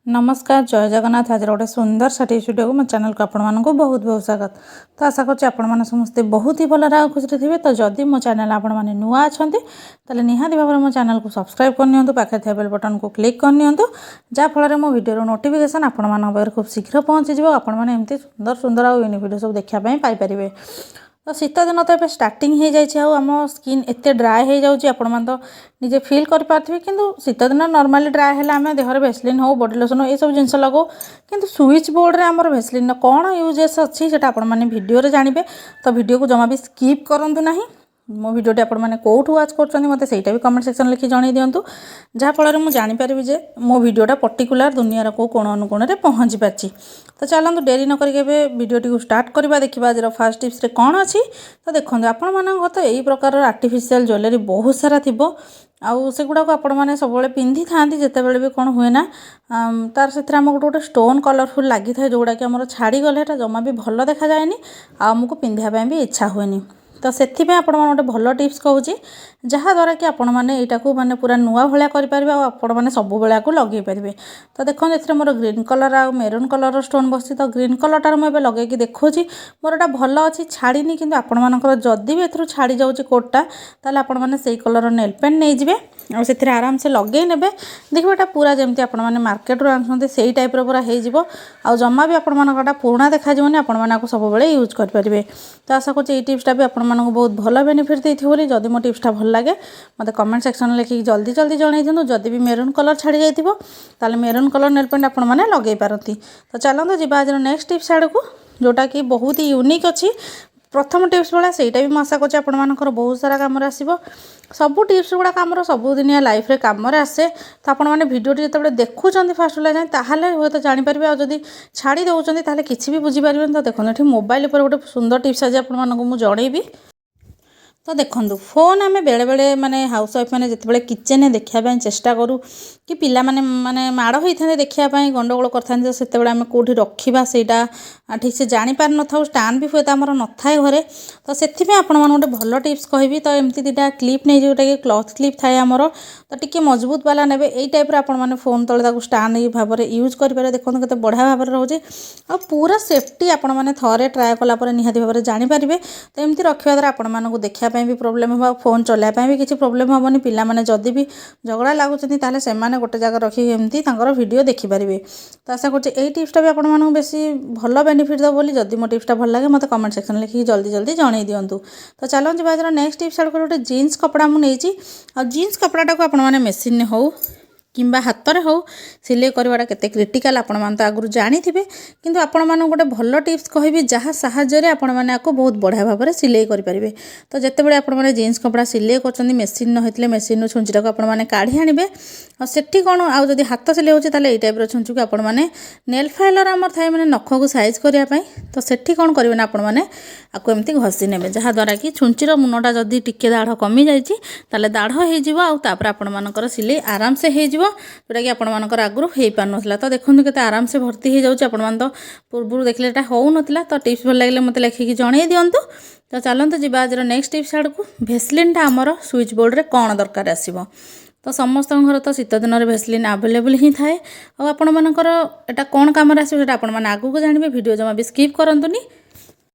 नमस्कार जय जगन्नाथ। आज गोटे सुंदर सा वीडियो को मो चैनल को आपण मानक बहुत बहुत स्वागत। तो आशा करछि आपण माने समस्ते बहुत ही भल रहा खुशी थे। तो जदि मो चैनल आपण माने नुआ अछंती ताले निहाती भाव मो चैनल को सब्सक्राइब करनियंतु, पाखे थे बेल बटन को क्लिक करनियंतु, जा फल मो वीडियो नोटिफिकेशन आपण मानक पाखरे खूब शीघ्र पहुंची जिवो। आपण माने एमती सुंदर सुंदर आ यूनिक वीडियो सब देखिया पई पाई परिबे। तो शीत दिन तो ये स्टार्टिंग हो जाए आम स्किन एत ड्राए हो जाऊँगी आपण मैंने तो निजे फिल करें कि शीत दिन नॉर्मली ड्राए है आम देहर भेसलिन हो बॉडी लोशन ये सब जिन लगो कि स्विच बोर्ड रे आमर भेसलिन कौन यूजेस अच्छी से आपण मैंने वीडियो जानिबे। तो वीडियो को जमा भी स्किप करूँ ना। मो वीडियोटी आपण मैंने कौटू वाच कर मत से कमेंट सेक्शन लिखि जन दिंतु, जहाँफल मुझे जानीपरि जे मो वीडियोटा पर्टिकुलर दुनियार को कोण अनुकोण में पहुँची पार्टी। तो चलते डेरी नक वीडियोटी को स्टार्ट करवा। देखा आज फास्ट टिप्स कौन अच्छी। तो देखो आपण मान तो यही प्रकार आर्टिफिशियल ज्वेलरी बहुत सारा थी आउ से गुड़ाक आपण मैंने सब पिंधि था जिते बड़े भी कौन हुए ना तार से आम गोटे स्टोन कलरफुल लगी था जोड़ा कि आम छाड़ी गले जमा भी भल देखा जाए आमको पिंधा भी इच्छा हुए। तो से आपण गोटे भल टिप्स कहूँ जहाँद्वारा कि आपण मैंने यहाँ माने पूरा नुआ भाया करेंगे आपण मैंने सब बेला को लगे पारे। तो देखो ये मोर ग्रीन कलर आ मेरून कलर स्टोन बसी। तो ग्रीन कलरटार मुझे लगे देखुची मोर एटा भल अच्छी छाड़नी कि आपर जदि भी ए छाड़ी जाऊँगी कोटटा ताल आपण मैंने से कलर नेल पेंट नहीं जाए और से आराम से लगे ने देखिए यहाँ पूरा जमी आपण मैंने मार्केट आनुंट से टाइप्र पूरा हो जमा भी आपण पुराणा देखा आपण मैंने सब यूज करेंगे। तो आशा करुँच टिप्सटा भी आपण मानक बहुत भल बेनिफिट देती। जदि मो टिप्सटा भल लगे मत कमेंट सेक्शन लिखिक जल्दी जल्दी जन दिखाँ। जदि भी मेरून कलर छाड़ी जाइए मेरून कलर नेल पेंट आपण मैंने लगे पारती। तो चलते जी आज नेक्स्ट टिप्स आड़ को जोटा कि बहुत ही यूनिक अच्छी। प्रथम टिप्स भाया सहीटा भी आशा कर बहुत सारा कम आसो। सबू टिप्स गुड़ाक आम सबुदिनिया लाइफ रे कम आसे। तो आपण मैंने भिडियोटी जो देखुं फास्ट जाए ताहले हुए तो जानीपारे आदि छाड़ी दौरान ताहले किसी भी बुझीपारे। तो देखो ये मोबाइल पर गोटे सुंदर टिप्स आज आपको जनइबी। तो देखो फोन आम बेले बेले माने हाउस वाइफ मैंने जिते किचेन देखापी चेष्टा करूँ कि पिला माने माड़ होता है देखापी गंडगोल करते से आम कौटी रखा सेटा ठीक से जापार न था स्टाण भी हुए तो आमर न थाए घरे। तो से आपण मैंने गोटे भल टिप्स कहबी। तो एमती दुटा क्लिप नहीं जोटा कि क्लथ क्लिप थाए आमर तो टी मजबूत वाला ने यही टाइप आपण मैंने फोन तले स्टाण भाव में यूज करेंगे। देखो के बढ़िया भाव में रोचे आ पूरा सेफ्टी आपण मैंने थे ट्राए कलापर निहाती भाव में जानीपारे। तो एमती रखा द्वारा आपण मानक देखा भी प्रोब्लेम हो फोन चलाइबा भी किसी प्रोब्लेम हेनी। पिला माने जदि भी झगड़ा लगुच से गोटे जगह रखी एमती वीडियो देखिपारे। तो आशा कर टिप्सटा भी आपण मानक बेसी भल बेनिफिट दो बोली। जदि मो टिप्सटा भल लगे मत कमेंट सेक्शन लिखिक जल्दी जल्दी जन दिंतु। तो चलते आज नेक्स्ट टिप्स आड़ गोटे जीन्स कपड़ा मुझे जीन्स कपड़ाटा को आपण मैंने मेसीन हो किंबा हाथ में हो सिलाई करवाटा केते क्रिटिकल आपण मैंने तो आगुरी जानीथे। किंतु आपण मानक गोटे भल टिप्स कहबी जहाँ साहाय्य आपण मैंने आपको बहुत बढ़िया भाव में सिलाई करेंगे। तो जितेबाला आपण मैंने जीन्स कपड़ा सिलाई कर मेसीन न होते मेसीन छुंचीटा को आपण मैंने काढ़ी आनिबे और सेठी कौन आउ जदि हाथ सिलाई होची ताले एई टाइप छुंचू को आपण मैंने नेल फाइलर आमर थाए मैंने नख को साइज करने। तो सेठी कौन करेंगे ना आपण मैंने आपको एमती घसी ने जहाँद्वारा कि छुंचीर मुनटा जदि टिके दाढ़ कमी जाइए दाढ़ होपर आपण मानकर सिलाई आराम से हो जोटा कि आपण मानकर आगुरी हो पार ना। तो देखो के आराम से भर्ती हो जाऊँच आपण तो पूर्व देखले एटा हो नथिला। तो टिप्स भल लगे मत लिखिक जन दिंतु। तो चलते जी आज नेक्स्ट टिप्स आड़ को भेसलिनटा आमर स्विच बोर्ड रे कौन दरकार आसीबो। तो समस्त घर तो शीत दिन में भेसलिन आवेलेबल ही थाए और आपण मानकर एटा कौन काम आसो आपण मैंने आगू को जानबे। वीडियो जमा भी स्किप करंतुनी।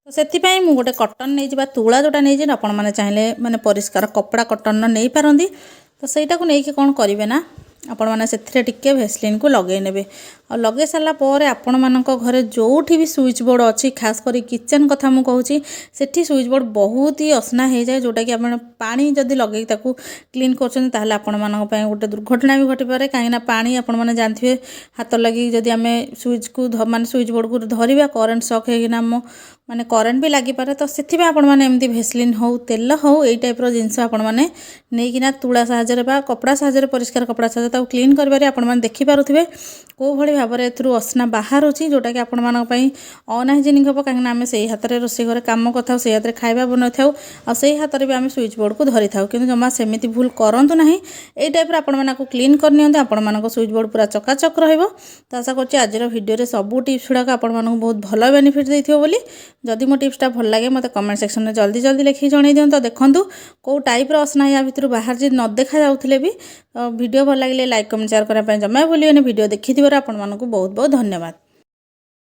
तो से गोटे कटन नहीं तुला जोटा नहीं आपण मैंने चाहिए मैंने परिष्कार कपड़ा कटन नहीं पारती। तो सहीटा को लेकिन कौन करेंगे ना आपण मैंने से टिके भेसलिन को लगे ने और लगे सारा पर आपण मानक घरे जोठी भी स्विच बोर्ड अच्छी खास कर किचेन कथा मु कहूँ सेठी स्विच बोर्ड बहुत ही असना हो जाए जोटा कि आप पानी जदि लगे क्लीन कर आपण मानक गोटे दुर्घटना भी घटी पारे। कहीं पानी आपण मैंने जानते हाथ लगी जदि आम स्विच को माने स्विच बोर्ड को धरवा करेन्ट सक होना माने करेन्ट भी लगी पारे। तो से आपण मैंने एमती भेसलिन हो तेल हो यही टाइप्र जिनस आपण मैंने नहीं तुला साहाଯ୍य बा कपड़ा साहाଯ୍य परिष्कार कपड़ा साहाଯ୍य क्लीन करेंगे। आपण मैंने देखिपे कौ भाई भाव में एथुरु असना बाहर होची जोटा कि आपण मानक अनहाइजेनिक हम कहीं आम से हाथ में रोसे घर कम कर से हाथ में खाଇବା बन था और से हाथ में भी आम स्विच बोर्ड को धरी था। कि जमा सेमती भूल करूँ ना यही टाइप्र आपण मैंने क्लीन करनी आपण मानक स्विच बोर्ड पूरा चकाचक रहिबो। तो आशा कर आज भिडियो सब टिप्स गुड़ाक आपण मानक बहुत भल बेनिफिट देथिबो बोली। जदि मो टिप्सटा भल लगे मत कमेंट सेक्शन में जल्दी जल्दी लिखिक जन दिंतु। देखूँ कौ टाइप्र असना या भितर बाहर जी न देखा जाउथिले भी वीडियो भल लगे लाइक कमेंट शेयर करने जमा भूलिए वीडियो देखि आपको बहुत बहुत धन्यवाद।